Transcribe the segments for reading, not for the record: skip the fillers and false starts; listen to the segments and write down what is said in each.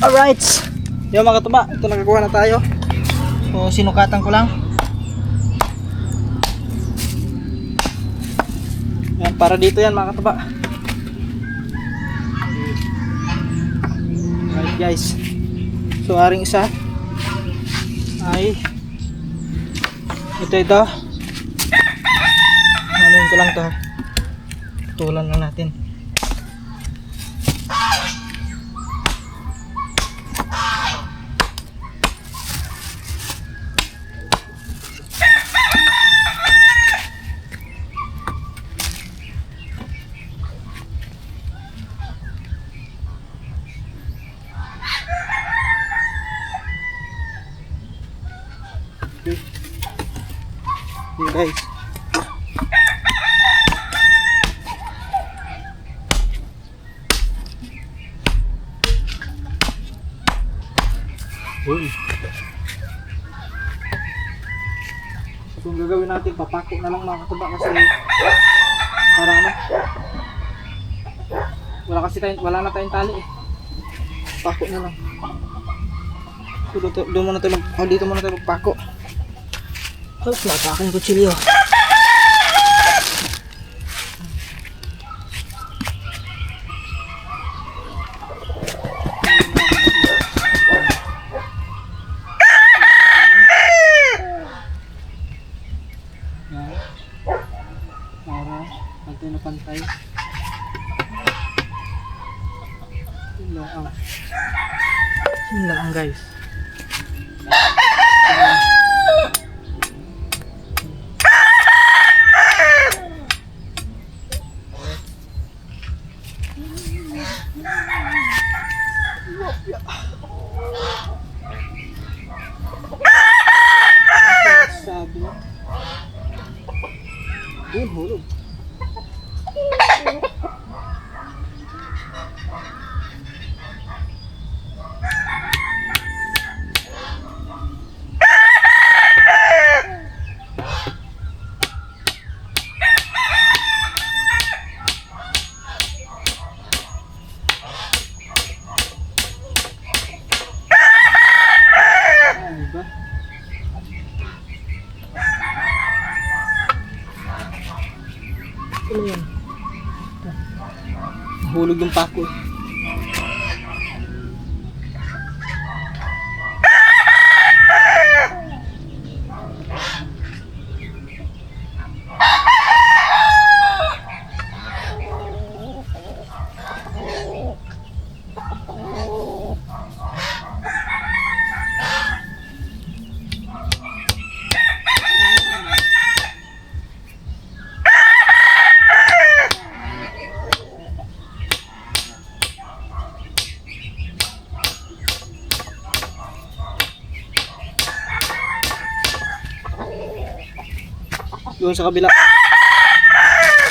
Alright. Yung mga katuba, ito nakakuha na tayo. So sinukatan ko lang. Yan, para dito yan mga katuba. Alright guys. So aring isa ay ito. Anuin ko lang to. Tulan lang natin. Okay guys. So, kung gagawin natin, papako na lang mga katuba kasi para ano, wala na tayong tali eh. Pako na lang. So, dito muna tayo magpako. Tapos naka aking kutsilyo. Para pantay na pantay. Yun lang guys. Sabi niya. Yun, hulog. Ano yan? Hulog yung pako. Doon sa kabila.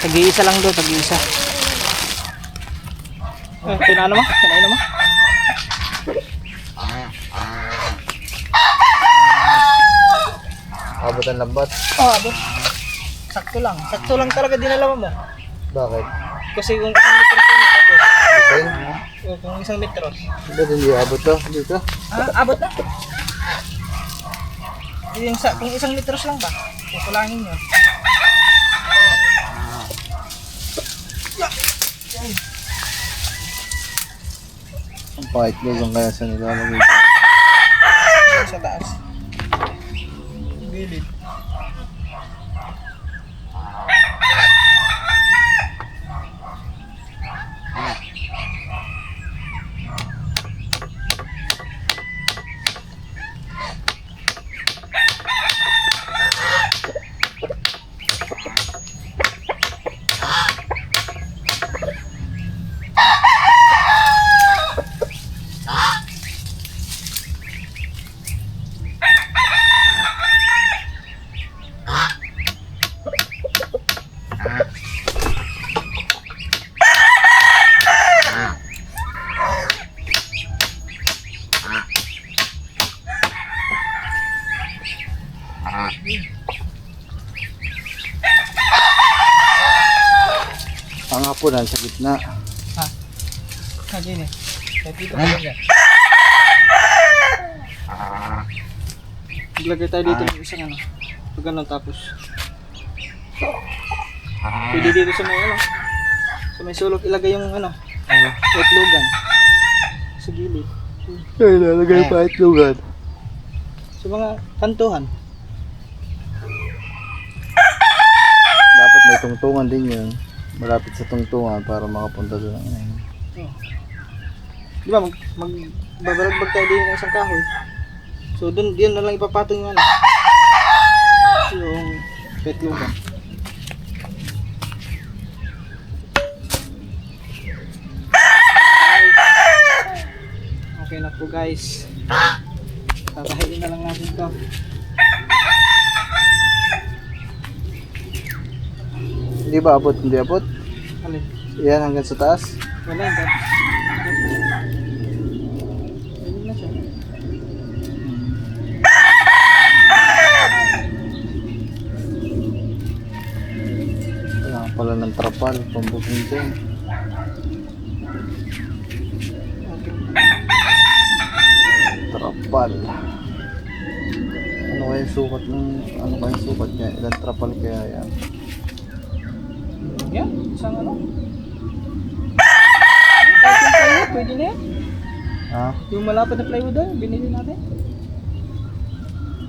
Tag-iisa lang doon, tag-iisa. Pinano mo? Pinaino mo? Abot ang lambat. Oh, abot. Sakto lang. Sakto lang talaga dinala mo. Bakit? Kasi kung 1 metro tapos. Bitin? Kung 1 metro. Ba't hindi abot to? Dito? Abot na. Kung 1 metros lang ba? Kukulangin nyo. Ang pakit mo kaya sa nilalagay. Sa taas. Gilid. Ang hapunan sa gitna. Ha? Dito pa yan. Maglagay tayo dito ng isang ano. Pag ganun tapos. Pwede dito sa may ano. Sa may sulok ilagay yung ano. Itlogan. Sa gilid. Ay, lalagay pa itlogan. Sa mga kantuhan. Dapat may tungtungan din yun. Malapit sa tungtungan para makapunta doon. Oh. Di ba babalagdag tayo din ng isang kahoy. So dun diyan na lang ipapatong yung ano. Yung petlugan. Okay na po guys. Tatahiin na lang natin to. Hindi ba abot? Hindi abot? Alin? Yan hanggang sa taas. Wala yung dati. Ayun na siya. Kailangan pala ng trapal, pambubing din. Trapal. Ano kaya yung sukat niya? Ilang trapal kaya yan? Yan, isang ano. Kahit yung plywood, pwede na yan. Ha? Yung malapad na plywood doon, binili natin.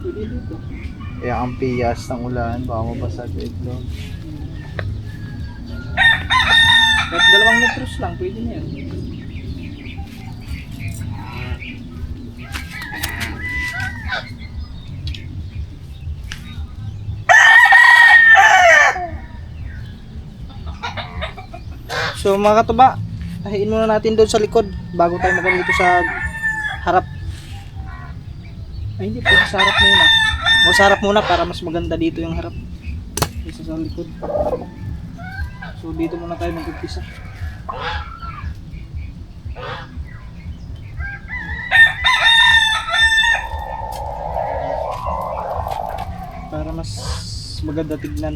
Pwede dito. Kaya ang piyas ng ulan, baka mabasag yung itlog. Kahit 2 metros lang, pwede na yan. So mga katuba, tahiin muna natin doon sa likod bago tayo magano dito sa harap. Ay hindi, pwede sa harap muna. O sa harap muna para mas maganda dito yung harap. Kaysa sa likod. So dito muna tayo mag-umpisa. Para mas maganda tignan.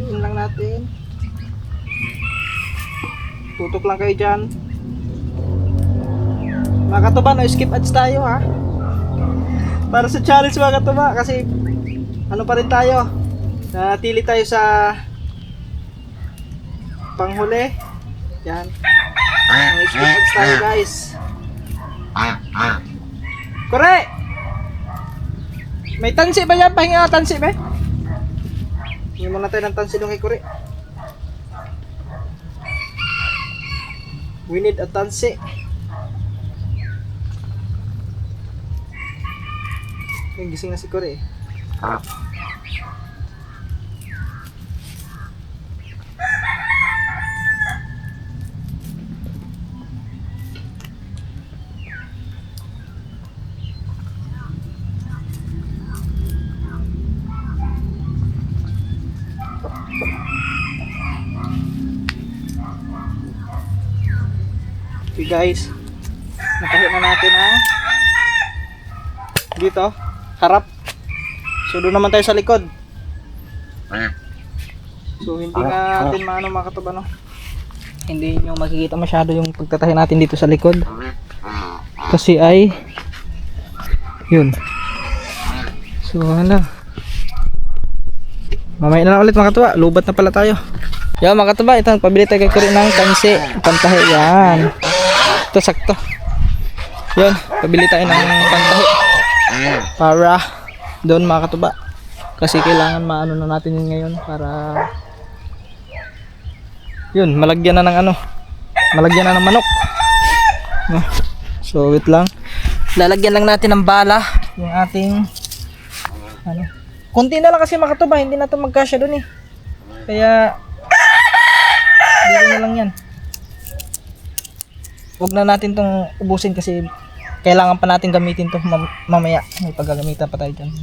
Tahiin lang natin. Tutok lang kayo dyan. Mga katuba, no skip ads tayo ha. Para sa challenge mga katuba, kasi ano pa rin tayo. Nanatili tayo sa panghuli. Yan. No skip ads tayo guys. Kore! May tansi ba yan? Pahinga ka tansi ba? Hingin muna tayo ng tansi doon kay Kore. We need a tansi. Yung gising na si Kore. Okay guys, natahi na natin ang dito, harap. So doon naman tayo sa likod. So hindi natin maano mga katuba, no? Hindi nyo makikita masyado yung pagtatahi natin dito sa likod. Kasi ay yun. So ano, mamaya na lang ulit mga katuba, lubat na pala tayo. Yo mga katuba, ito pabili tayo kay Kore ng tansi, pantahi yan. Ito sakto. Yun, pabili tayo ng pantahi para doon mga katuba. Kasi kailangan maano na natin yun ngayon para yun, malagyan na ng ano, malagyan na ng manok. So wait lang, lalagyan lang natin ng bala yung ating ano, konti na lang kasi mga katuba, hindi na ito magkasya doon eh. Kaya dito na lang yan. Huwag na natin tong ubusin kasi kailangan pa natin gamitin to mamaya. May paggagamitan pa tayo dyan.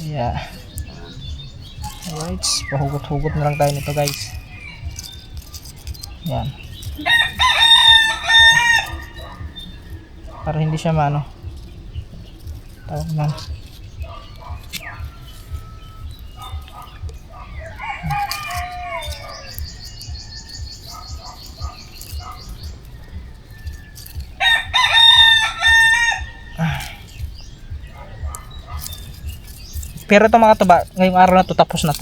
Yeah. Alright, pahugot-hugot na lang tayo nito guys. Yan. Para hindi siya maano. Tawag na. Pero ito mga katuba, ngayong araw na to tapos na to.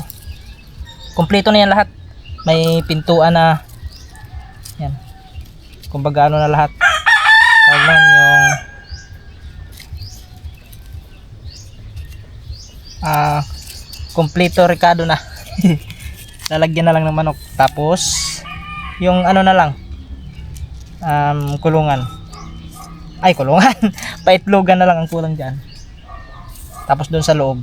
Kompleto na yan lahat. May pintuan na. Yan. Kumbaga ano na lahat. Tawag lang yung kompleto rekado na. Lalagyan na lang ng manok. Tapos yung ano na lang, kulungan. Ay kulungan. Paitlogan na lang ang kulang dyan. Tapos doon sa loob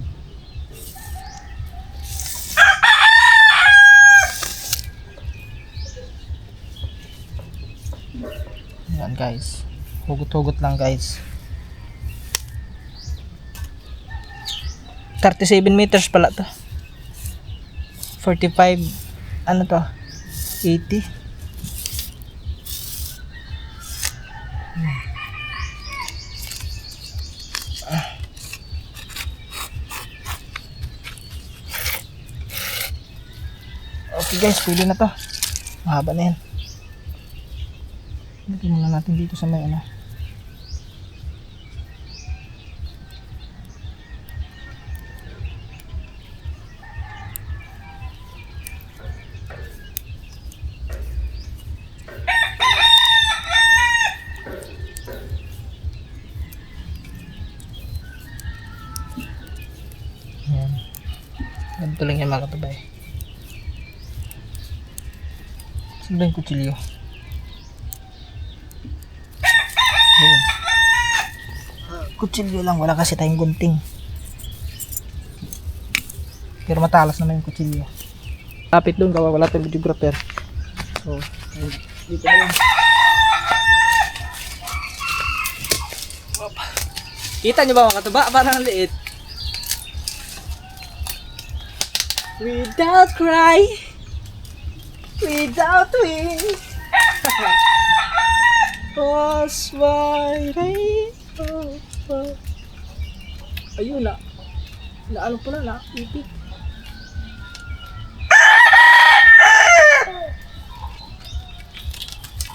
yan guys, hugot-hugot lang guys. 37 meters pala to, 45 ano to, 80. Okay guys, pwede na to, mahaba na yan. Lagyan muna natin dito sa may ano. Yan. Ganito lang yan mga katabay. Saan ba yung kutsilyo? Kutsilyo lang, wala kasi tayong gunting. Pero matalas naman yung kutsilyo. Lapit doon, wala tayong videographer. So, dito na lang. Kita nyo ba mga katuba? Parang liit. Without cry, without wings, was my rain. Ayun na. Na ano pala na ipit.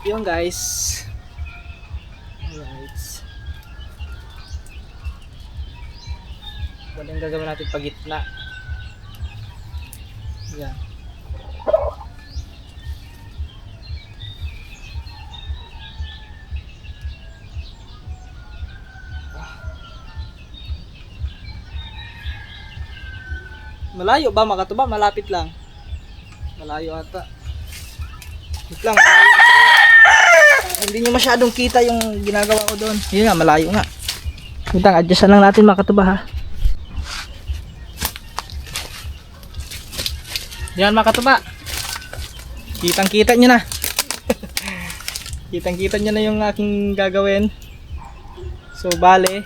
Yun guys. Alright. Ano yung gagawin natin pag gitna? Yan. Malayo ba mga katuba? Malapit lang. Malayo ata. Wait lang, malayo kasi hindi nyo masyadong kita yung ginagawa ko doon. Yun nga, malayo nga. Wait lang, adjustan lang natin mga katuba ha. Yan mga katuba. Kitang kita nyo na. Kitang kita nyo na yung aking gagawin. So bale,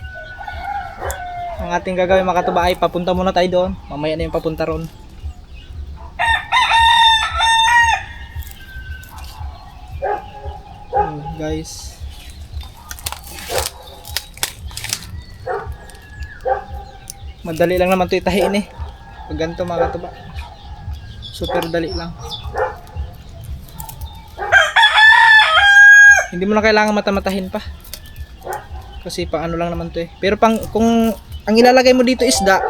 ang ating gagawin mga katuba ay papunta muna tayo doon. Mamaya na yung papunta ron. Guys, madali lang naman ito itahiin eh. Pag ganito mga katuba, super dali lang. Hindi mo na kailangan matamatahin pa, kasi pang ano lang naman to eh. Pero pang kung ang ilalagay mo dito isda,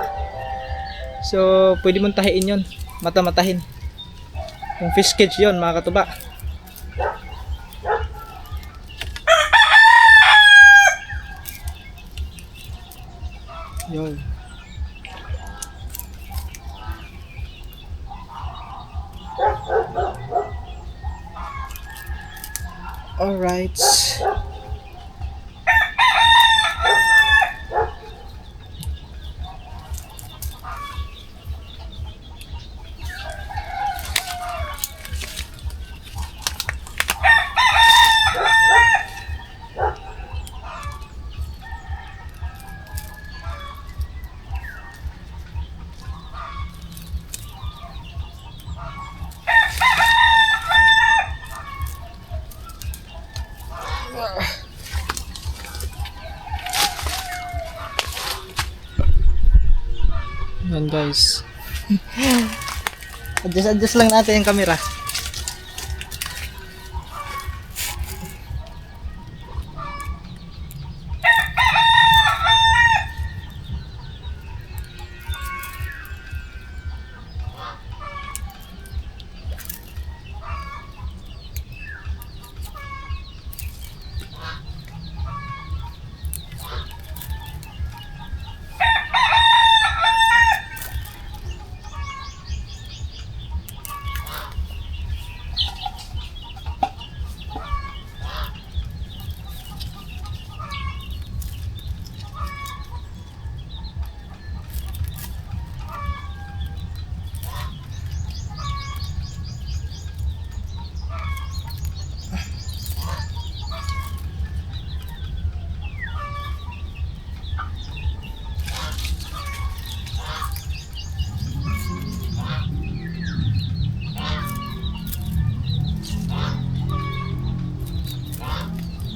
so pwede mong tahiin yon, matamatahin. Yung fish cage yon mga katuba. Yun. Alright. Yan guys. Adjust lang natin yung camera.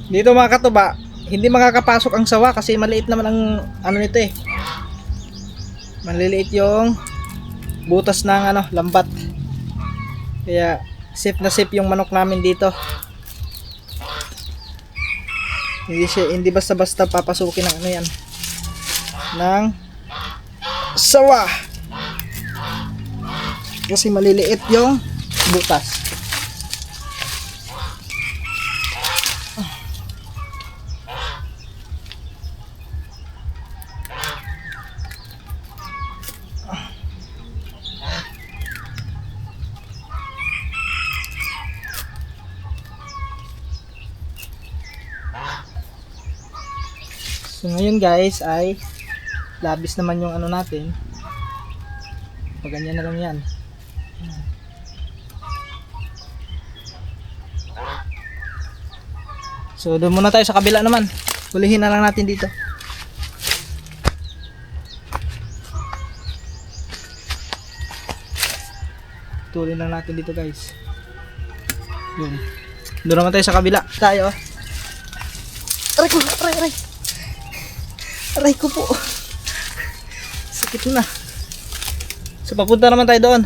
Dito mga katuba, hindi makakapasok ang sawa kasi maliit naman ang ano nito eh. Maliliit yung butas ng ano, lambat. Kaya safe na safe yung manok namin dito. Hindi basta-basta papasukin ng ano yan, ng sawa. Kasi maliliit yung butas. So ngayon guys ay labis naman yung ano natin. Pag ganyan na lang yan. So doon muna tayo sa kabila naman. Hulihin na lang natin dito. Tulin lang natin dito guys. Yun. Doon naman tayo sa kabila. Tayo. Aray ko, aray. Aray ko po. Sakit na. So papunta naman tayo doon.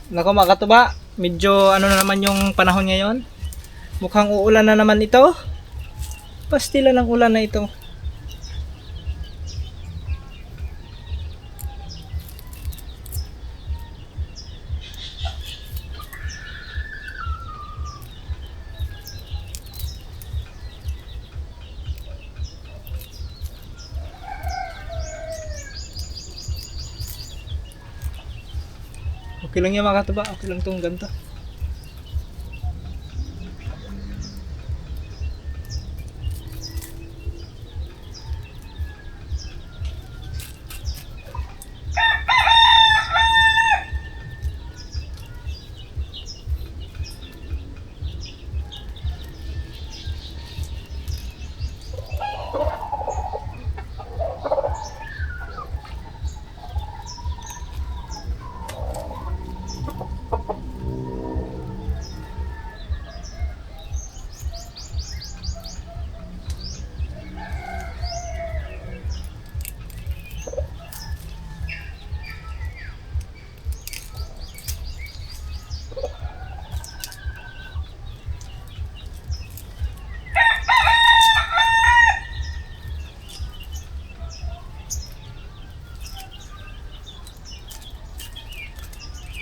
Nako mga katuba, medyo ano na naman yung panahon ngayon. Mukhang uulan na naman ito. Pastila ng ulan na ito. Okay lang yan mga katuba, okay lang itong ganito.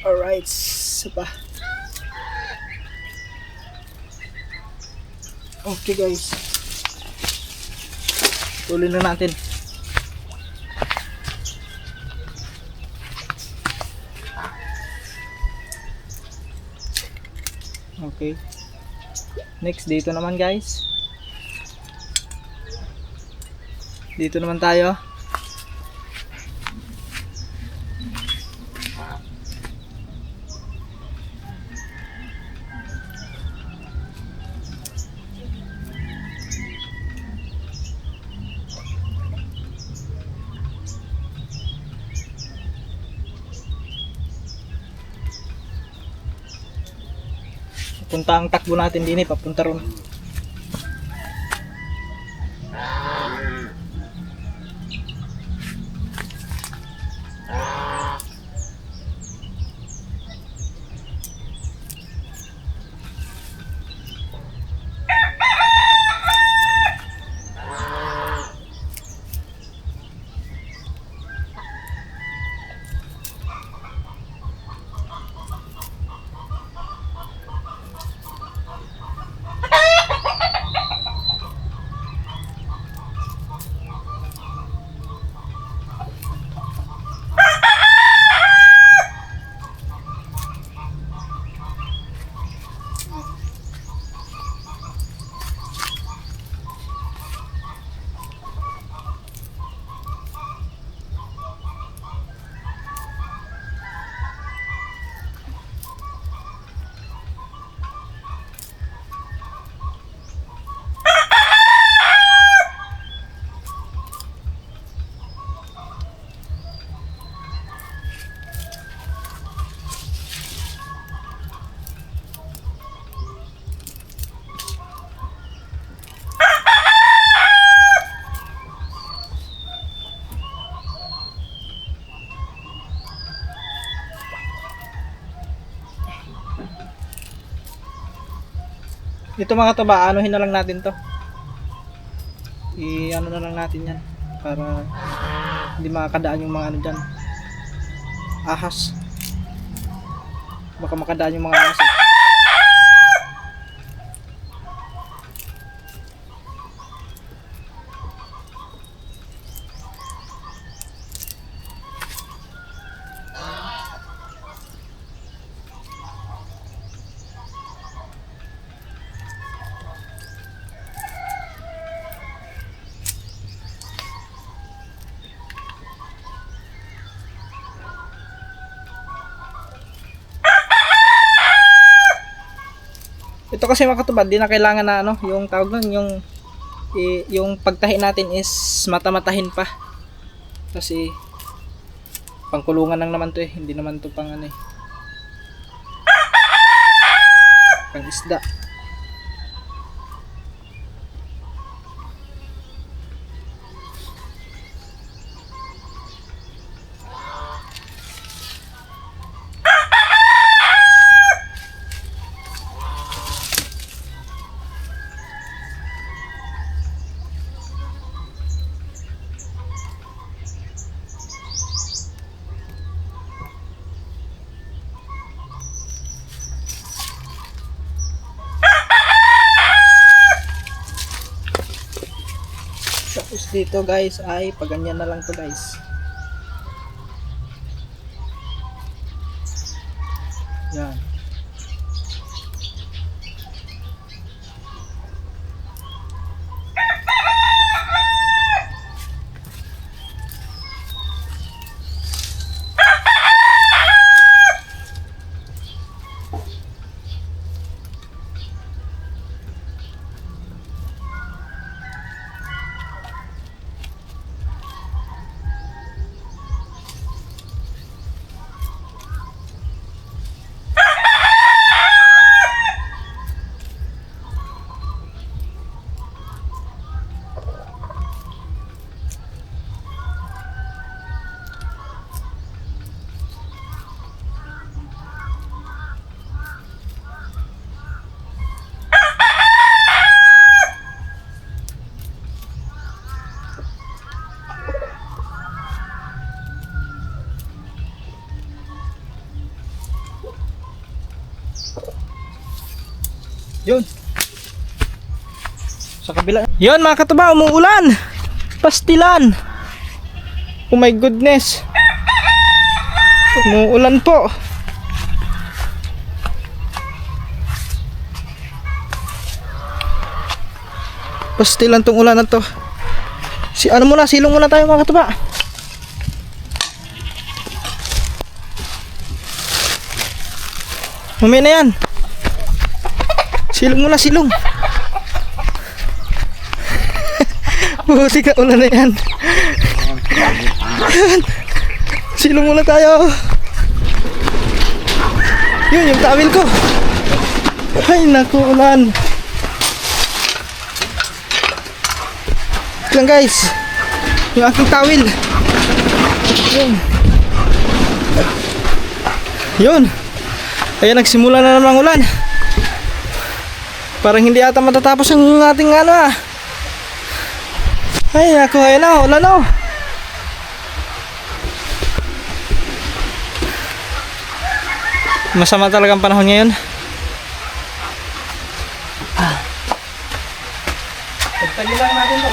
Alright, sapa. Okay guys. Tuloy na natin. Okay. Next dito naman guys. Dito naman tayo. Punta ang takbo natin din eh, papunta ron. Dito mga katuba, anuhin na lang natin to. I-ano na lang natin yan para hindi makakadaan yung mga ano dyan. Ahas. Baka makadaan yung mga ahas eh. Ito kasi mga katubad, di na kailangan na ano, yung tawag nun, yung pagtahi natin is mata-matahin pa. Kasi pangkulungan lang naman to eh, hindi naman to pang ano eh. Pang isda. dito guys ay paganyan na lang to guys. Yan. Yun. Sa kabila. Yun mga katuba, umuulan. Pastilan. Oh my goodness. Umuulan po. Pastilan tong ulan na to. Silong muna tayo mga katuba. Mamaya na yan. Silong muna, silong. Buti ka, ulan na yan. Silong muna tayo. Yun, yung tawil ko. Ay, naku, ulan. Ito lang guys. Yung aking tawil. Yun. Yun. Ayan, nagsimula na naman ang ulan. Parang hindi ata matatapos ang ating ano. Ay, ako, ayan na, ulan na. Masama talagang panahon ngayon. Pagtali lang natin ito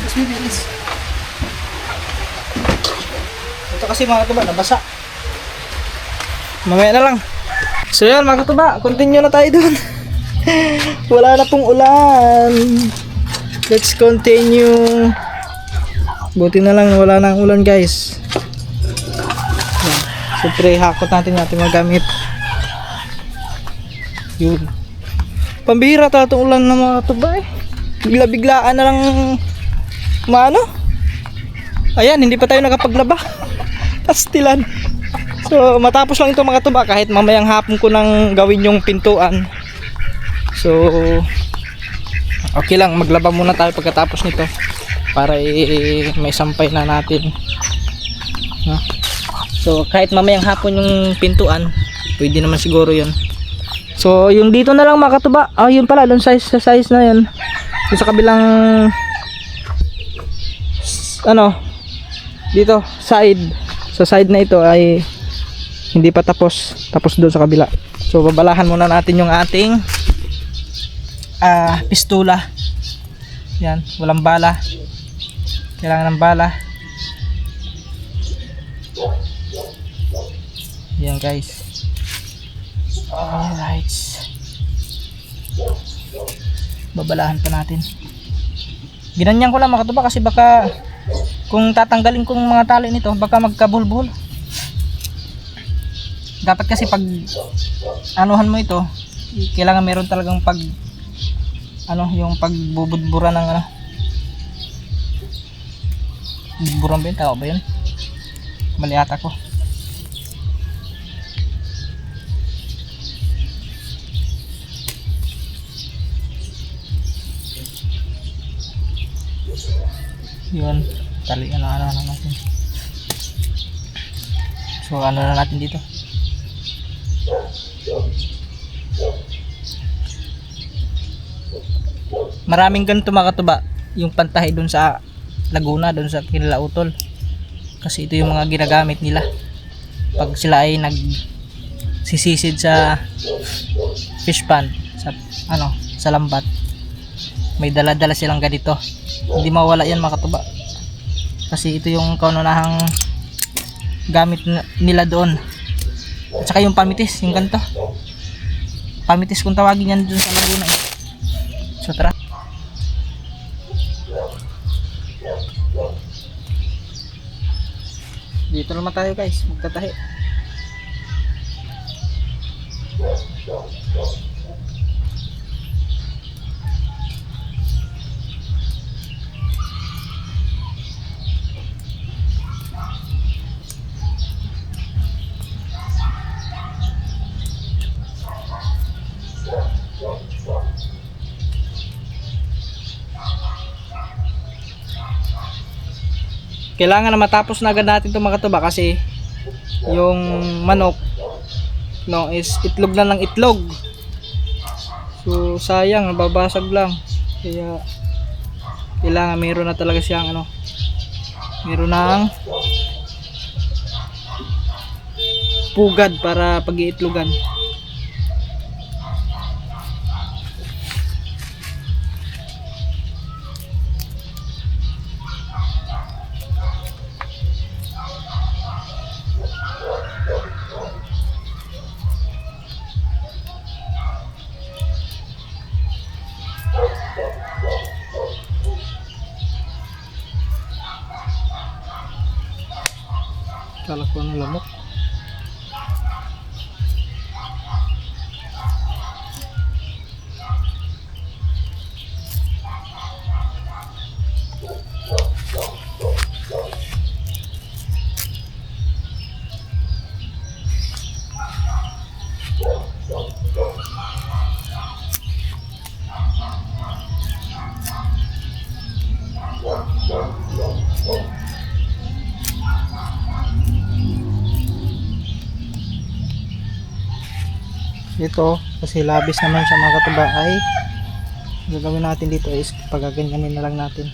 kasi bilis. Ito kasi mga katuba, nabasa. Mamaya na lang. So yan mga katuba, continue na tayo dun. Wala na pong ulan. Let's continue. Buti na lang wala na ang ulan guys. Yan. Siyempre hakot natin yung ating mga gamit. Yun. Pambihira talaga itong ulan ng mga katuba eh. Bigla-biglaan na lang maano? Ayan, hindi pa tayo nakapaglaba. Pastilan. So, matapos lang ito mga tuba kahit mamayang hapon ko nang gawin yung pintuan. So, okay lang, maglaba muna tayo pagkatapos nito para may sampay na natin. No? So, kahit mamayang hapon yung pintuan, pwede naman siguro yun. So, yung dito na lang mga katuba. Yun pala, doon sa size na yun. Yung sa kabilang dito side, sa side na ito ay hindi pa tapos doon sa kabila. So babalahan muna natin yung ating pistola. Yan, walang bala, kailangan ng bala. Yan guys. Alright, babalahan pa natin. Ginanyan ko lang mga katuba kasi baka kung tatanggalin kong mga tali nito baka magkabulbul. Dapat kasi pag anuhan mo ito, kailangan meron talagang yung pagbubudbura ng budburan ba yun? Tao ba yun? Mali ata ko. Yun, talian na natin. So ano na natin dito. Maraming ganito mga katuba yung pantahe dun sa Laguna, dun sa Kinlautol, kasi ito yung mga ginagamit nila. pag sila ay nagsisisid sa fish pond, sa sa lambat, may dala-dala silang ganito. Hindi mawala yan mga katuba, kasi ito yung kaunahang gamit nila doon. At saka yung pamitis, yung ganito pamitis kung tawagin yan dun sa Laguna eh. So tara, dito naman tayo guys, magtatahi. Kailangan na matapos na agad natin itong mga katuba, kasi yung manok is itlog na ng itlog. So sayang, nababasag lang. Kaya kailangan meron na talaga siyang meron ng pugad para pag-iitlogan. Kala ko ng lamok. Dito kasi labis naman siya mga katuba, ay gagawin natin dito is pagaganyanin na lang natin.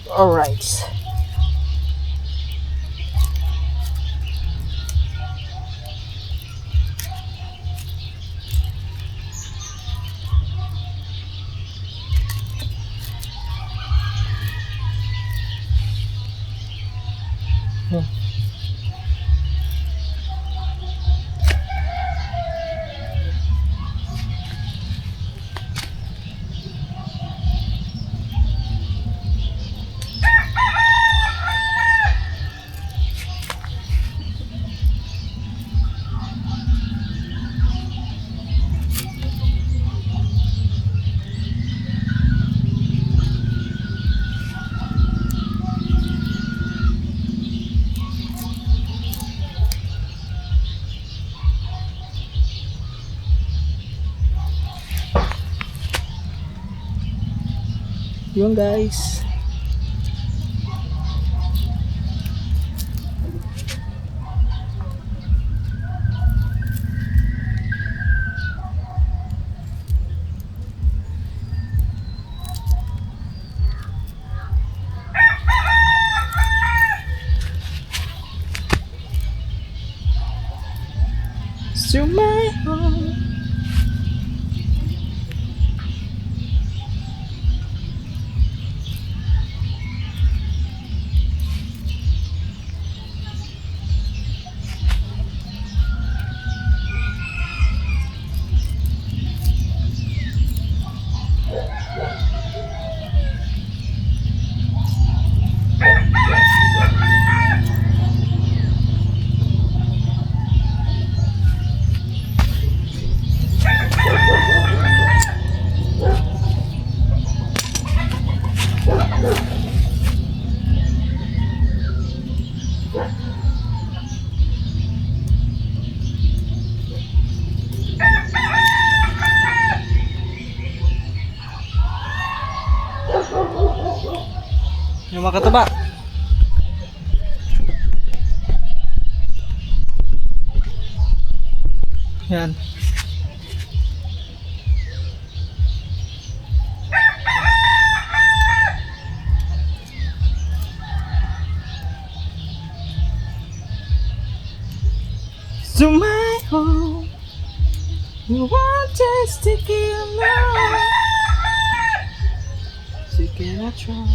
Alright. Yun guys. To my home. Yung mga kataba. Yan. To my home, you want just to kill me. So can I try?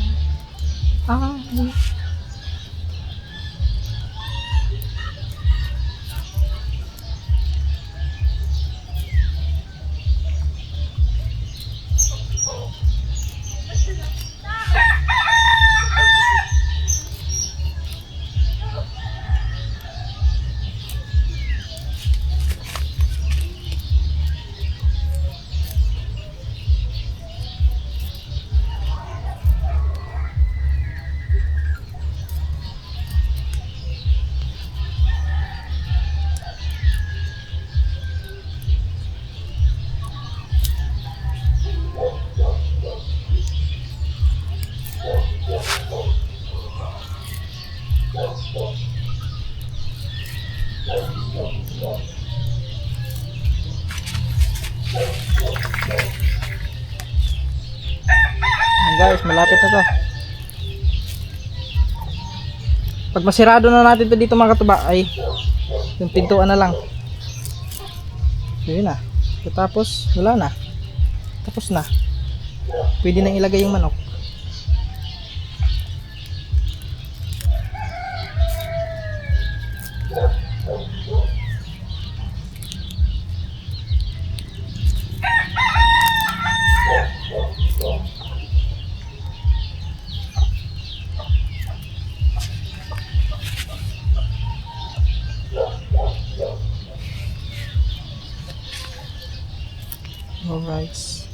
Guys, malapit na to. Pag masirado na natin to dito mga katuba ay yung pintuan na lang. Yun na. Tapos wala na. Tapos na. Pwede nang ilagay yung manok. Alright.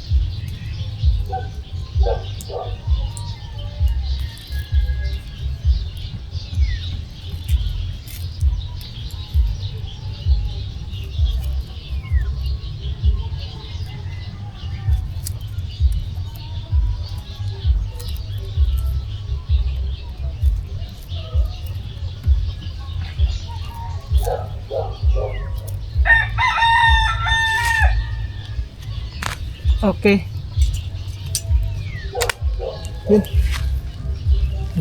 Okay. Yun.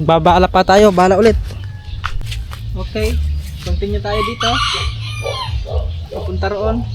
Babaala pa tayo, bahala ulit. Okay, continue tayo dito. Papunta roon.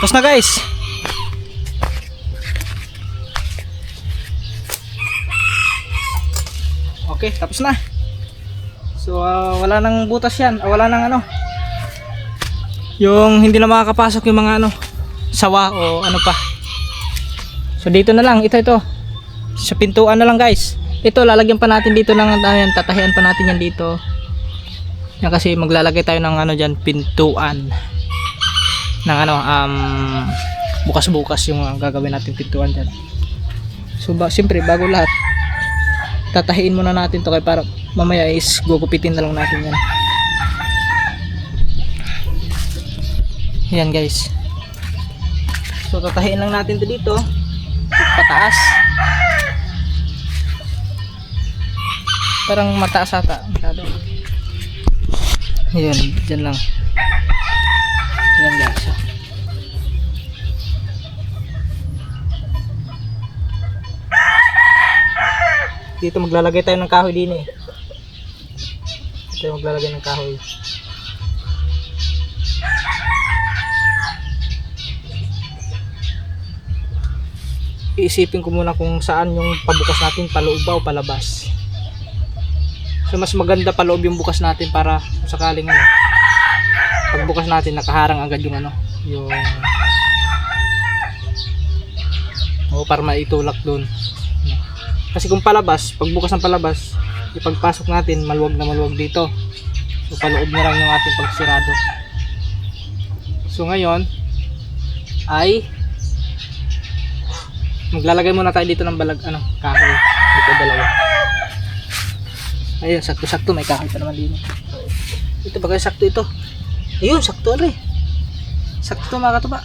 Tapos na guys. Okay, tapos na. So wala nang butas yan, wala nang ano. Yung hindi na makakapasok yung mga ano, sawa o ano pa. So dito na lang, ito. Sa pintuan na lang guys. Ito lalagyan pa natin dito ng ayan, tatahian pa natin yan dito. Yan kasi maglalagay tayo ng ano diyan, pintuan. Ng ano bukas-bukas yung gagawin natin pintuan diyan. So siyempre bago lahat tatahiin muna natin to kay para mamaya is gugupitin na lang natin yan. Yan guys. So tatahiin lang natin to dito pataas. Parang mataas ata masyado. Yan, dyan lang. Yan guys. Dito maglalagay tayo ng kahoy din eh. Dito maglalagay ng kahoy. Iisipin ko muna kung saan yung pabukas natin, paloob ba o palabas. So mas maganda paloob yung bukas natin para kung sakaling ano, pagbukas natin nakaharang agad yung ano, yung para maitulak doon. Kasi kung palabas, pagbukas ng palabas, ipagpasok natin, maluwag na maluwag dito. So paloob na lang yung ating pagsirado. So ngayon ay maglalagay muna tayo dito ng balag ano, kahoy. Dito dalawa. Ayun, sakto-sakto may kahoy pa naman dito. Ito ba kayo sakto ito? Ayun, sakto rin. Sakto mga katuba.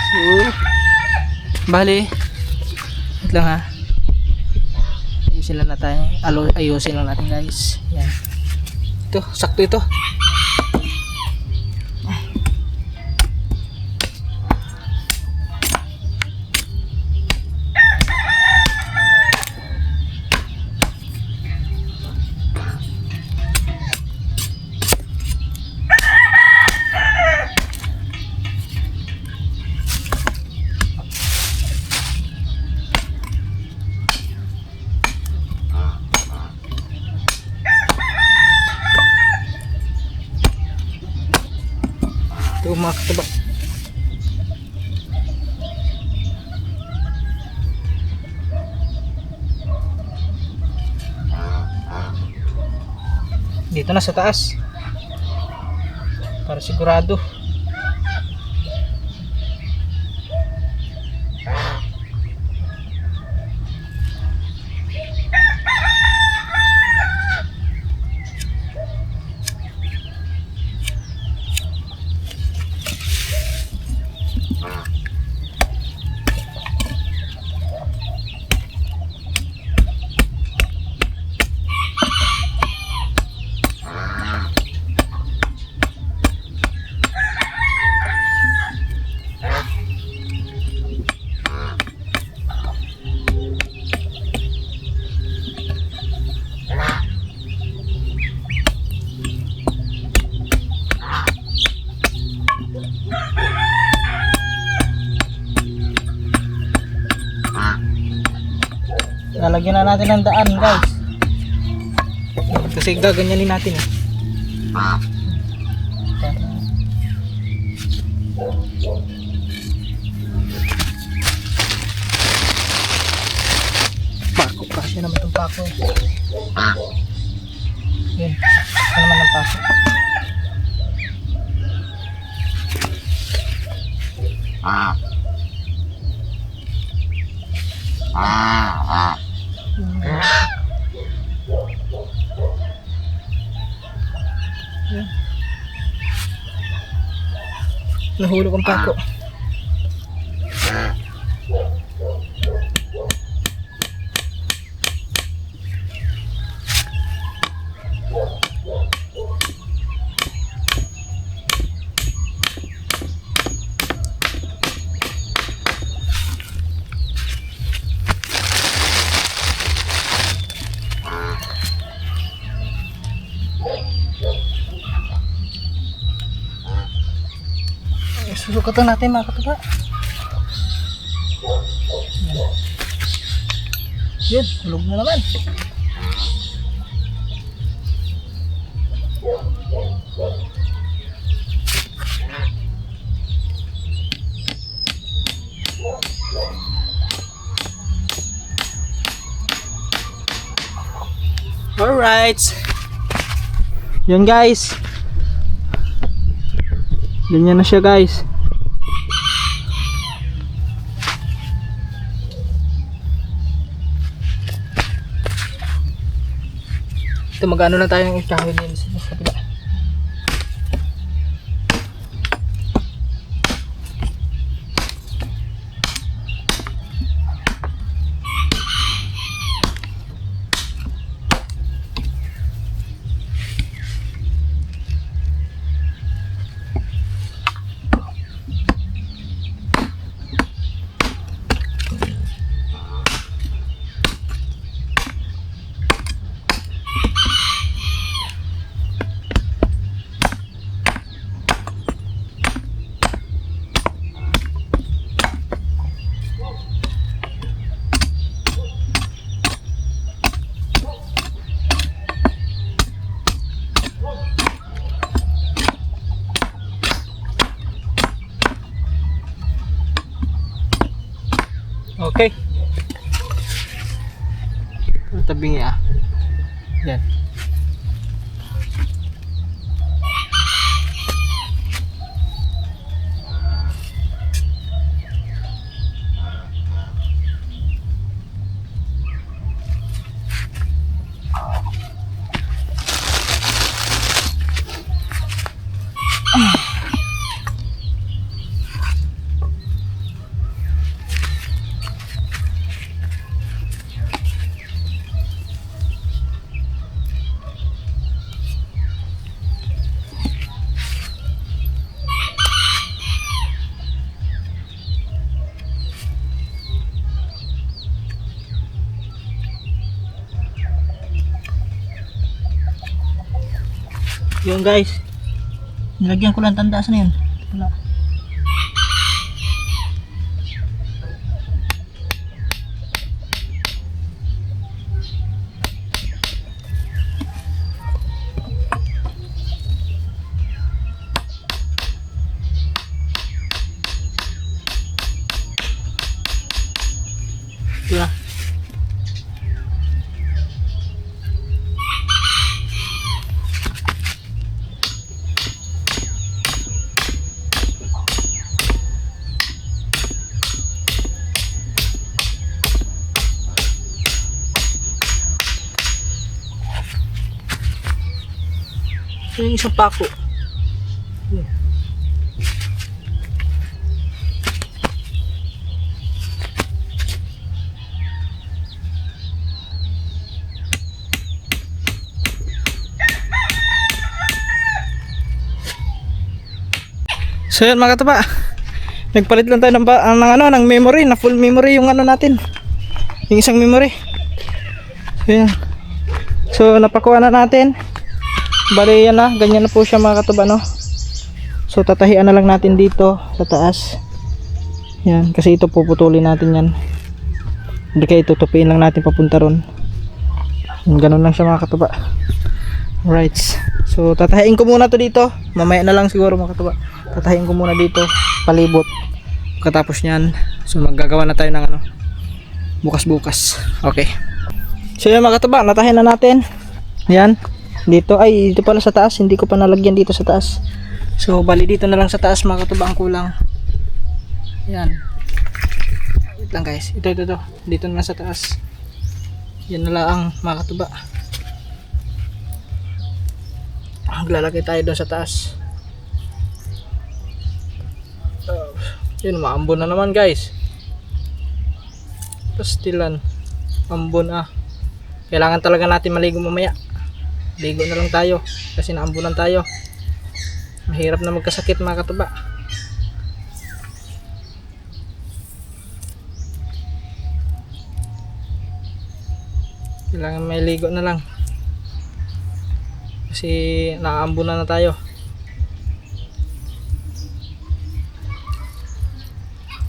So bali wait lang ha. Ayusin lang natin. Ayusin lang natin guys. Yan. Ito, sakto ito. Ito mga katuba. Dito na sa taas. Para sigurado. Lalagyan na natin ng daan guys. Kasi gaganyanin natin eh. Pako, kasi naman itong pako eh. Yun, kasi naman ng pako. Nahulog ang pako. Ikutan natin mga katuba. Yun, hulog na naman. Alright. Yun guys. Ganyan na siya guys. Ito magano na tayo ng ikawin din sa kabila. Okay. Tabing ya. Yan. Yun guys, nilagyan ko lang tandaas na yun. Wala. Ito na. Yung isang pako. Yeah. So yun mga katuba, nagpalit lang tayo ng memory, na full memory yung ano natin, yung isang memory. So yun. So napakuha na natin. Bali yan na, ganyan na po siya mga katuba, no. So tatahian na lang natin dito sa taas. Yan, kasi ito puputulin natin yan. Hindi kaya tutupiin lang natin papunta ron. Ganun lang siya mga katuba. Alright. So tatahiin ko muna to dito. Mamaya na lang siguro mga katuba. Tatahiin ko muna dito, palibot. Pagkatapos nyan, so maggagawa na tayo ng ano, bukas-bukas. Okay. So yan mga katuba, natahiin na natin. Yan. Dito ay dito pala sa taas, hindi ko pa nalagyan dito sa taas. So bali dito na lang sa taas mga katuba ang kulang. Yan. Wait lang guys. Ito. Dito na lang sa taas. Yan na lang mga katuba. Maglalagay tayo doon sa taas. Yun, maambon na naman guys. Pastilan. Ambon Kailangan talaga natin maligo mamaya. Ligo na lang tayo kasi naambunan tayo. Mahirap na magkasakit mga katuba. Kailangan may ligo na lang kasi naambunan na tayo.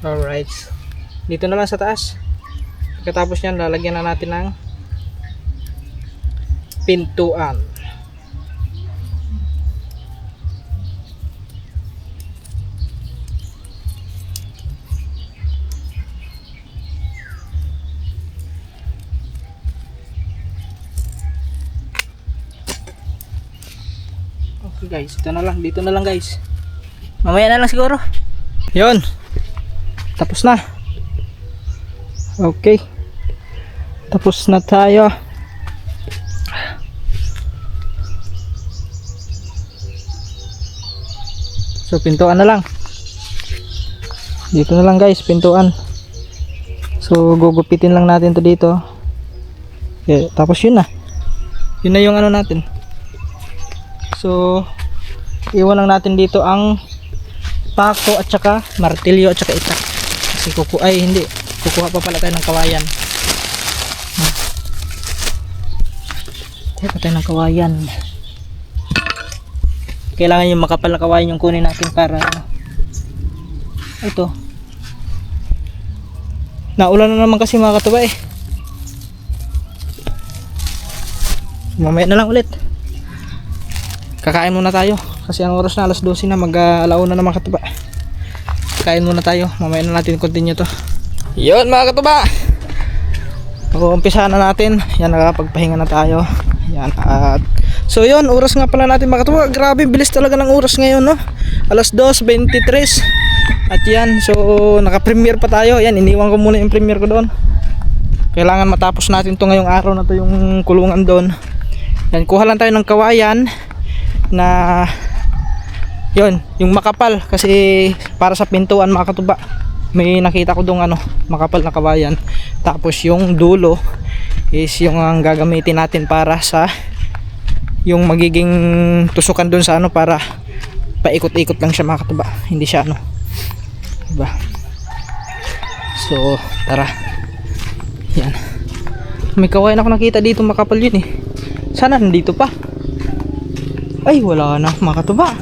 Alright. Dito na lang sa taas. Pagkatapos nyan, lalagyan na natin ng pintuan. Okay guys, ito na lang, dito na lang guys. Mamaya na lang siguro. Yun. Tapos na. Okay. Tapos na tayo. So pintuan na lang. Dito na lang guys, pintuan. So gugupitin lang natin to dito. Okay, tapos yun na. Yun na yung ano natin. So iwan lang natin dito ang pako at saka martilyo at saka itak. Kasi kukuha pa pala tayo ng kawayan. Kukuha pa tayo ng kawayan. Kailangan yung makapal na kawayan yung kunin natin para ito. Naulan na naman kasi mga katuba eh. Mamaya na lang ulit. Kakain muna tayo kasi ang oras na alas 12 na, mag-alauna na mga katuba. Kain muna tayo, mamaya na natin continue to. Yun mga katuba, mag-umpisa na natin. Yan, nakapagpahinga na tayo. Yan, at so yun, oras nga pala natin mga katuba. Grabe, bilis talaga ng oras ngayon, no? Alas 2:23. At yan, so naka-premiere pa tayo. Yan, iniwan ko muna yung premiere ko doon. Kailangan matapos natin to ngayong araw na to, yung kulungan doon. Yan, kuha lang tayo ng kawayan na yun, yung makapal kasi para sa pintuan mga katuba. May nakita ko doon makapal na kawayan. Tapos yung dulo is yung ang gagamitin natin para sa yung magiging tusukan doon sa para paikot-ikot lang siya mga katuba. Hindi siya diba? So tara. Yan. May kawayan ako nakita dito makapal yun eh. Sana nandito pa. Ay, wala na mga katuba.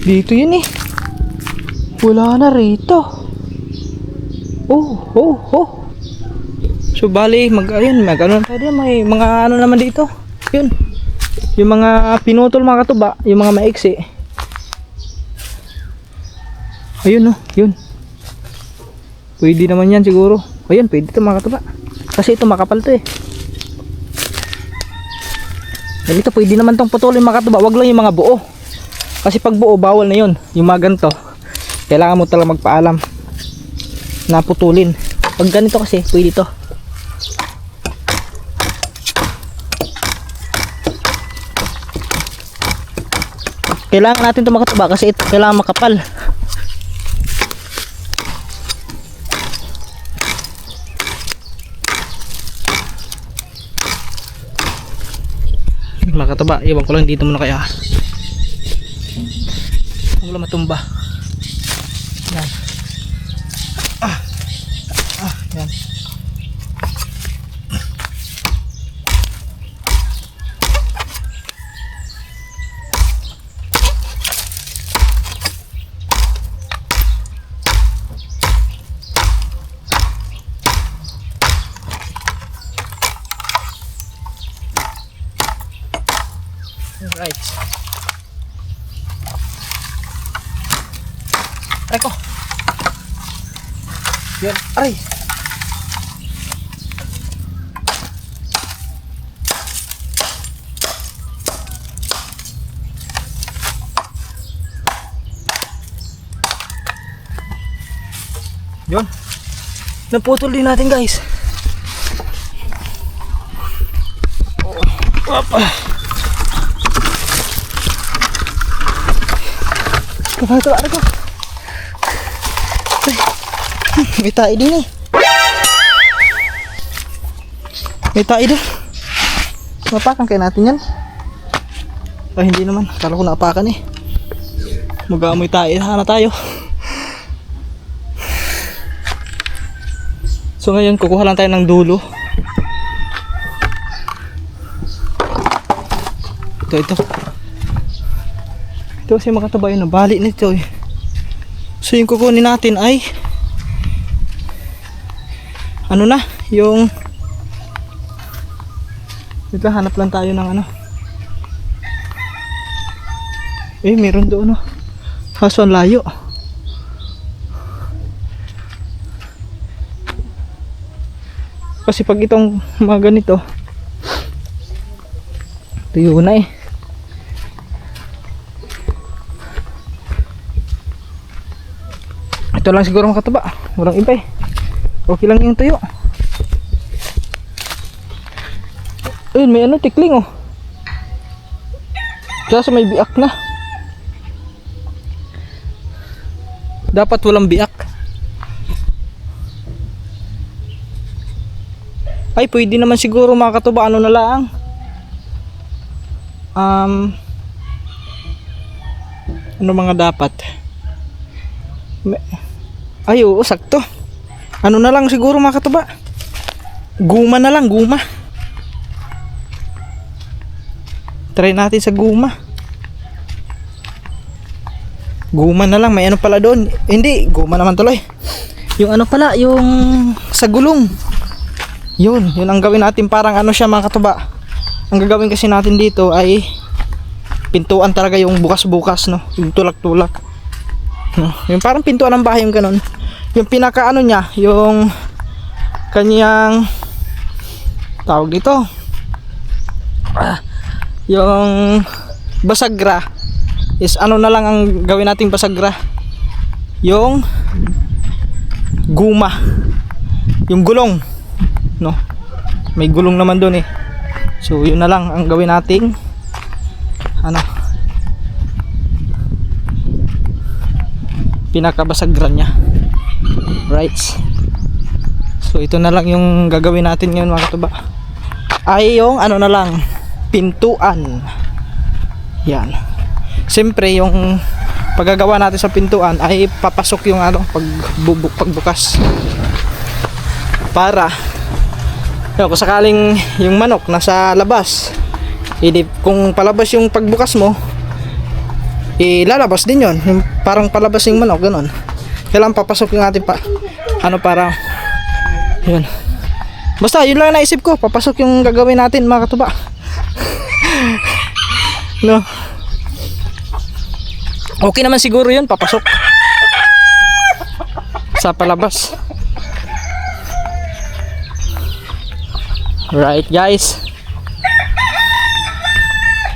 Dito yun eh. Wala na rito. Oh. So bali, mag-ano tayo din. May mga ano naman dito. Yun. Yung mga pinutol mga katuba. Yung mga maiksi. Ayun yun. Pwede naman yan siguro. Ayun, pwede ito mga katuba. Kasi ito makapal to eh. Dito pwede naman tong putulin mga katuba, wag lang yung mga buo. Kasi pag buo bawal na yun. Yung mga ganito, kailangan mo talaga magpaalam na putulin. Pag ganito kasi pwede to. Kailangan natin ito mga katuba kasi ito kailangan makapal. Mga katuba, iwan ko lang dito muna kaya wala matumba. Yan. Yan. Right. Aray ko. Yan. Aray. Yun. Naputol din natin guys. Kapag ano ko? May tayo din eh. May tayo din. Mapakan kaya natin yan. Ay hindi naman. Kala ko naapakan eh. Mag-aamoy tayo. Hana tayo. So ngayon kukuha lang tayo ng dulo. Ito. Ito kasi makataba yun. Nabali nito eh. So yung kukunin natin ay ano na, yung dito hanap lang tayo ng ano. Meron doon oh. Kaso ang layo. Kasi pag itong mga ganito tuyo na eh. Ito lang siguro makataba. Walang iba eh. Okay lang yung tuyo. Ayun, may ano, tikling oh. Kasi may biak na. Dapat walang biak. Ay, pwede naman siguro mga katuba. Ano na lang? Ano mga dapat? Ay, oo, sakto. Ano na lang siguro mga katuba? Guma na lang, guma. Try natin sa guma. Guma na lang, may ano pala doon. Hindi, guma naman tuloy. Yung ano pala, yung sa gulong. Yun ang gawin natin, parang ano siya mga katuba. Ang gagawin kasi natin dito ay pintuan talaga, yung bukas-bukas, no? Yung tulak-tulak. No? Yung parang pintuan ng bahay, yung ganun. Yung pinaka ano niya, yung kanyang tawag dito, yung basagra is ano na lang ang gawin nating basagra, yung guma, yung gulong, no? May gulong naman doon eh. So yun na lang ang gawin nating ano, pinakabasagran niya. Right. So ito na lang yung gagawin natin ngayon mga katuba. Ay yung ano na lang, pintuan. Yan. Siyempre yung paggagawa natin sa pintuan ay papasok yung ano, pagbukas. Para kung sakaling yung manok nasa labas, kung palabas yung pagbukas mo, lalabas din yon, yung parang palabas yung manok, ganun. Kailangan papasok yung ating ano, para yun. Basta yun lang naisip ko, papasok yung gagawin natin mga katuba. No, okay naman siguro yun, papasok sa palabas. Right guys,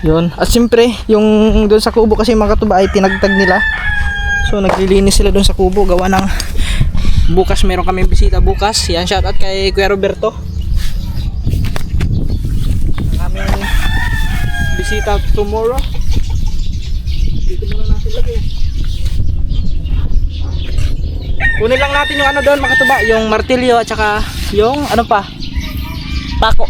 yun. At siyempre yung doon sa kubo kasi mga katuba ay tinagtag nila. So naglilinis sila doon sa kubo, gawa ng bukas meron kaming bisita bukas. Yan, shout out kay Kuya Roberto. Ang aming bisita tomorrow. Dito muna natin lagay. Kunin lang natin yung ano doon mga katuba, yung martilyo at saka yung ano pa, pako.